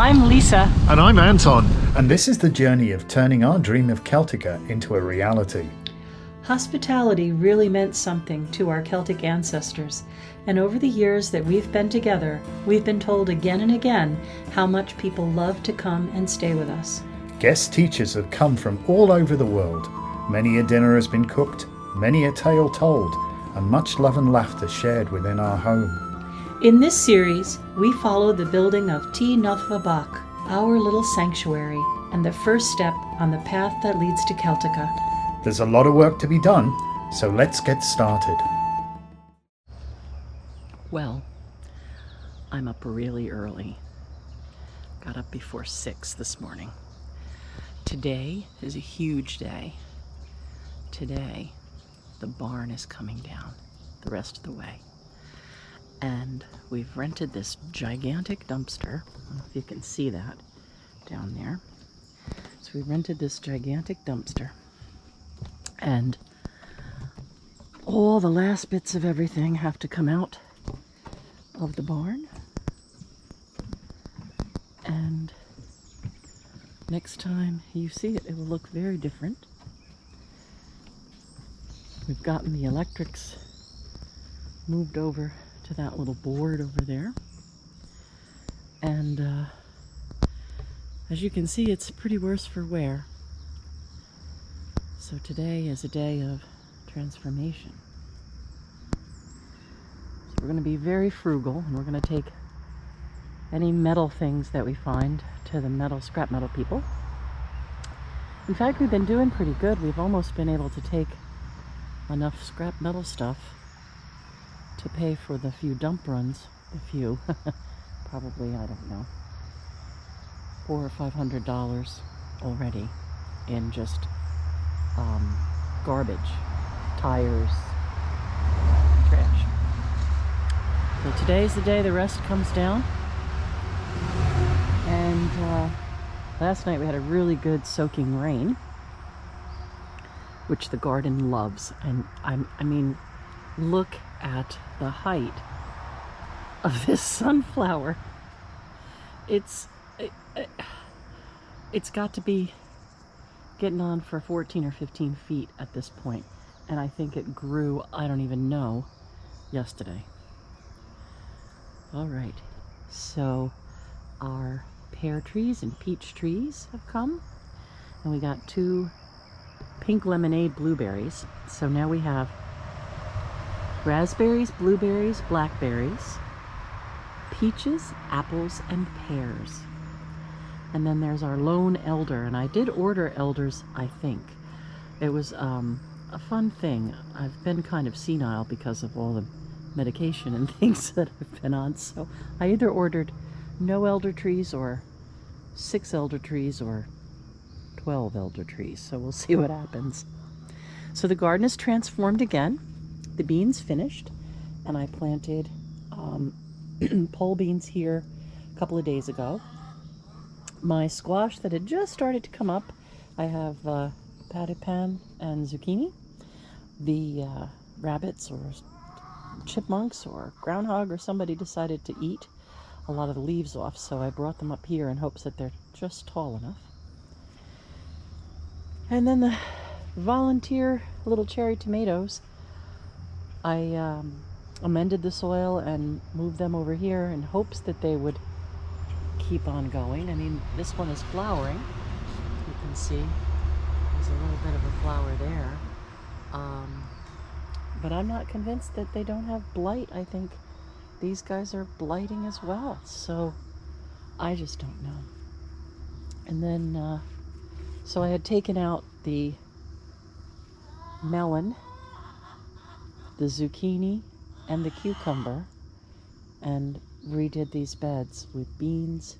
I'm Lisa. And I'm Anton. And this is the journey of turning our dream of Celtica into a reality. Hospitality really meant something to our Celtic ancestors, and over the years that we've been together, we've been told again and again how much people love to come and stay with us. Guest teachers have come from all over the world. Many a dinner has been cooked, many a tale told, and much love and laughter shared within our home. In this series, we follow the building of Ty Noddfa Bach, our little sanctuary, and the first step on the path that leads to Celtica. There's a lot of work to be done, so let's get started. Well, I'm up really early. Got up before 6 this morning. Today is a huge day. Today, the barn is coming down the rest of the way. And we've rented this gigantic dumpster. I don't know if you can see that down there. So we rented this gigantic dumpster. And all the last bits of everything have to come out of the barn. And next time you see it, it will look very different. We've gotten the electrics moved over to that little board over there. And as you can see, it's pretty worse for wear. So today is a day of transformation. So we're going to be very frugal, and we're going to take any metal things that we find to the scrap metal people. In fact, we've been doing pretty good. We've almost been able to take enough scrap metal stuff to pay for the few dump runs. Probably, I don't know, $400 or $500 already in just garbage, tires, trash. So today's the day the rest comes down. And last night we had a really good soaking rain, which the garden loves. And I mean, look at the height of this sunflower. It's got to be getting on for 14 or 15 feet at this point, and I think it grew, I don't even know, yesterday. All right, so our pear trees and peach trees have come, and we got 2 pink lemonade blueberries. So now we have raspberries, blueberries, blackberries, peaches, apples, and pears. And then there's our lone elder, and I did order elders, I think. It was a fun thing. I've been kind of senile because of all the medication and things that I've been on, so I either ordered no elder trees or 6 elder trees or 12 elder trees, so we'll see what happens. So the garden is transformed again. The beans finished, and I planted pole beans here a couple of days ago. My squash that had just started to come up, I have patty pan and zucchini. The rabbits or chipmunks or groundhog or somebody decided to eat a lot of the leaves off, so I brought them up here in hopes that they're just tall enough. And then the volunteer little cherry tomatoes, I amended the soil and moved them over here in hopes that they would keep on going. I mean, this one is flowering. You can see there's a little bit of a flower there. But I'm not convinced that they don't have blight. I think these guys are blighting as well. So I just don't know. And then, so I had taken out the melon, the zucchini, and the cucumber, and redid these beds with beans,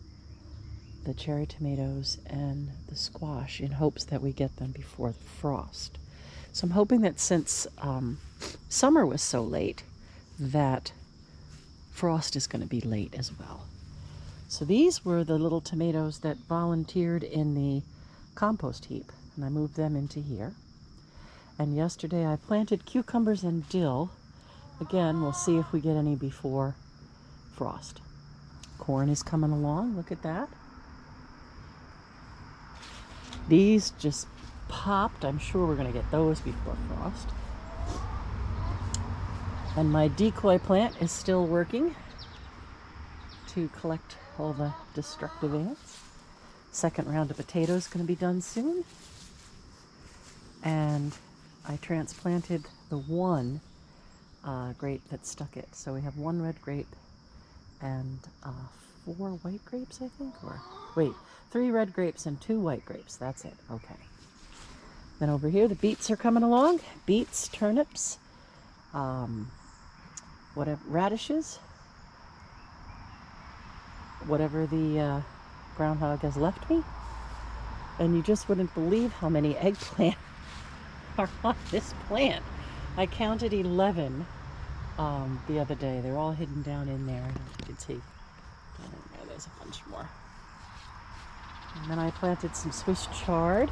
the cherry tomatoes, and the squash in hopes that we get them before the frost. So I'm hoping that since summer was so late, that frost is going to be late as well. So these were the little tomatoes that volunteered in the compost heap, and I moved them into here. And yesterday I planted cucumbers and dill. Again, we'll see if we get any before frost. Corn is coming along, look at that. These just popped. I'm sure we're going to get those before frost. And my decoy plant is still working to collect all the destructive ants. Second round of potatoes going to be done soon. And I transplanted the one grape that stuck it. So we have one red grape and 4 white grapes, I think, or wait, 3 red grapes and 2 white grapes. That's it. Okay. Then over here, the beets are coming along. Beets, turnips, whatever, radishes, whatever the groundhog has left me. And you just wouldn't believe how many eggplant are on this plant. I counted 11 the other day. They're all hidden down in there. I don't know if you can see. Down in there, there's a bunch more. And then I planted some Swiss chard,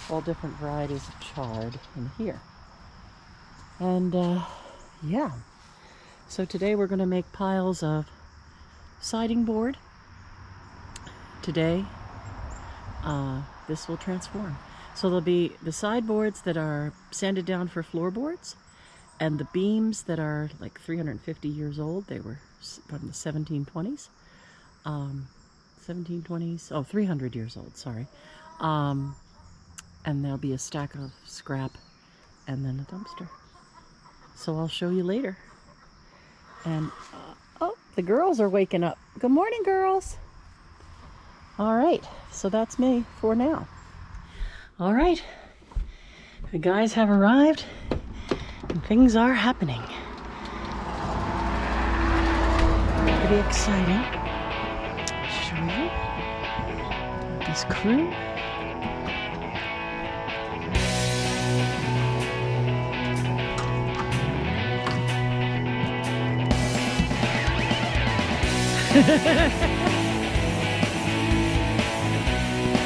all different varieties of chard in here. And yeah, so today we're going to make piles of siding board. Today, this will transform. So there'll be the sideboards that are sanded down for floorboards, and the beams that are like 350 years old. They were from the 1720s. 1720s, oh, 300 years old, sorry. And there'll be a stack of scrap and then a dumpster. So I'll show you later. And, oh, the girls are waking up. Good morning, girls. All right, so that's me for now. All right, the guys have arrived and things are happening. Pretty exciting. I'll show you this crew.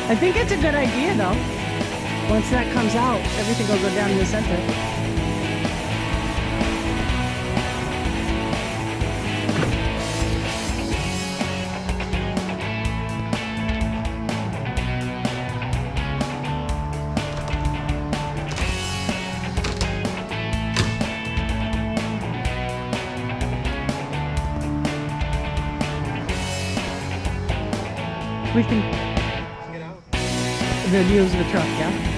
I think it's a good idea though. Once that comes out, everything will go down in the center. We can Get out. the use the truck, yeah?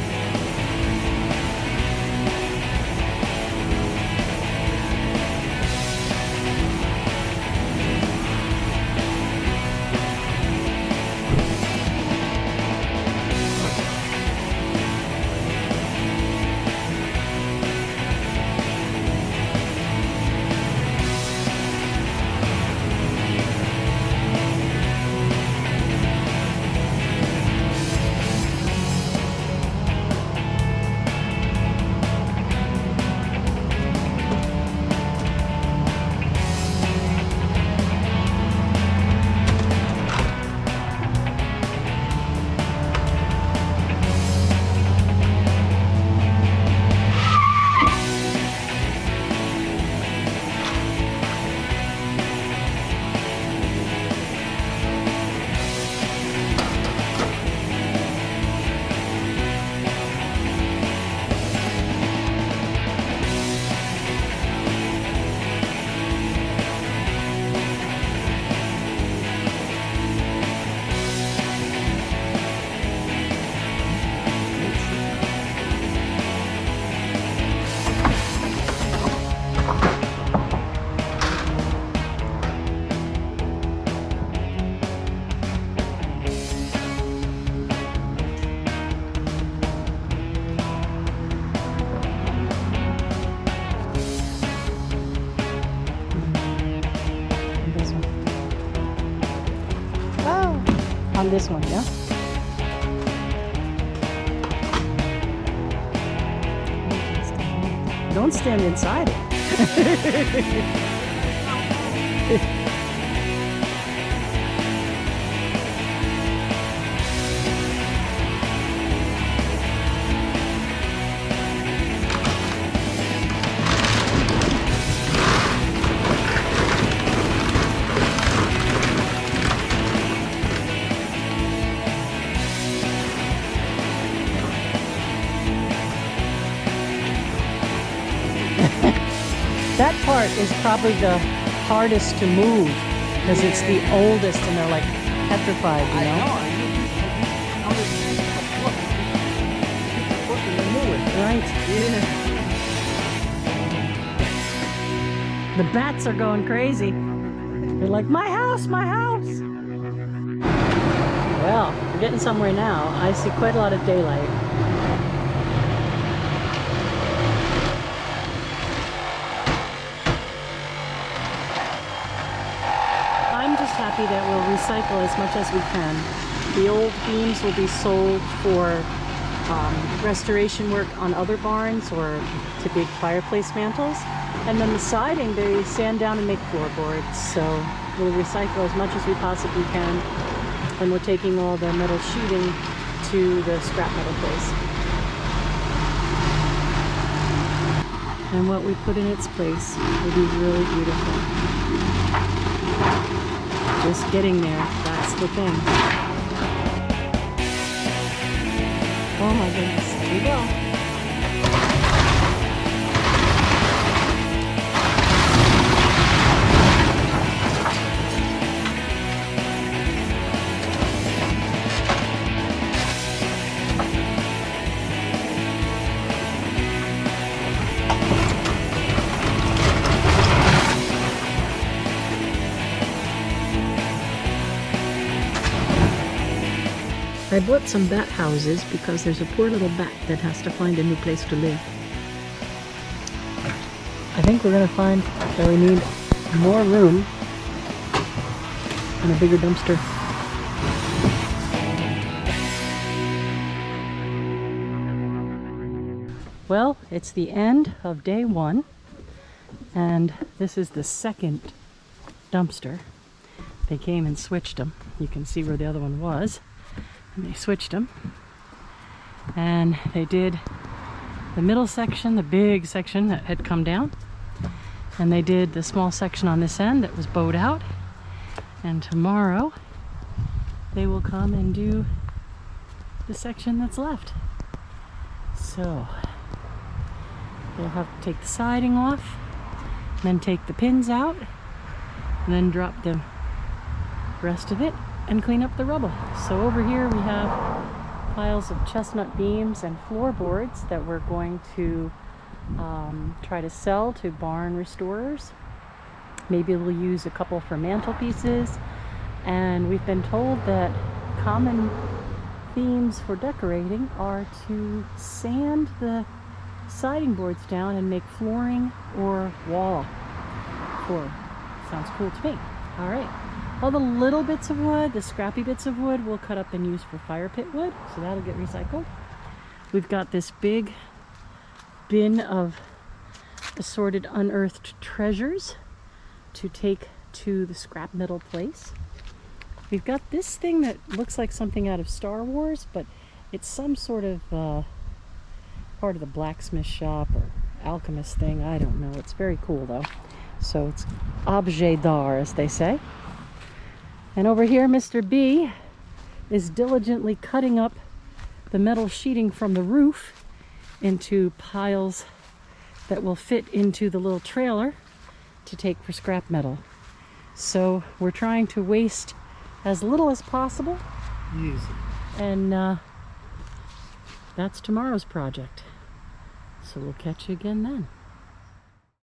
On this one, yeah? Don't stand inside it. That part is probably the hardest to move because it's the oldest and they're like petrified, you know? Right. The bats are going crazy. They're like, my house, my house. Well, we're getting somewhere now. I see quite a lot of daylight. I'm just happy that we'll recycle as much as we can. The old beams will be sold for restoration work on other barns or to big fireplace mantles. And then the siding, they sand down and make floorboards. So we'll recycle as much as we possibly can. And we're taking all the metal sheeting to the scrap metal place. And what we put in its place will be really beautiful. Just getting there, that's the thing. Oh my goodness, here we go. I bought some bat houses because there's a poor little bat that has to find a new place to live. I think we're going to find that we need more room and a bigger dumpster. Well, it's the end of day one, and this is the second dumpster. They came and switched them. You can see where the other one was. And they switched them, and they did the middle section, the big section that had come down, and they did the small section on this end that was bowed out, and tomorrow they will come and do the section that's left. So they'll have to take the siding off, and then take the pins out, and then drop the rest of it and clean up the rubble. So over here we have piles of chestnut beams and floorboards that we're going to try to sell to barn restorers. Maybe we'll use a couple for mantelpieces. And we've been told that common themes for decorating are to sand the siding boards down and make flooring or wall floor. Sounds cool to me. All right. All the little bits of wood, the scrappy bits of wood, we'll cut up and use for fire pit wood, so that'll get recycled. We've got this big bin of assorted unearthed treasures to take to the scrap metal place. We've got this thing that looks like something out of Star Wars, but it's some sort of part of the blacksmith shop or alchemist thing. I don't know. It's very cool though. So it's objet d'art, as they say. And over here, Mr. B is diligently cutting up the metal sheeting from the roof into piles that will fit into the little trailer to take for scrap metal. So we're trying to waste as little as possible. Easy. And that's tomorrow's project. So we'll catch you again then.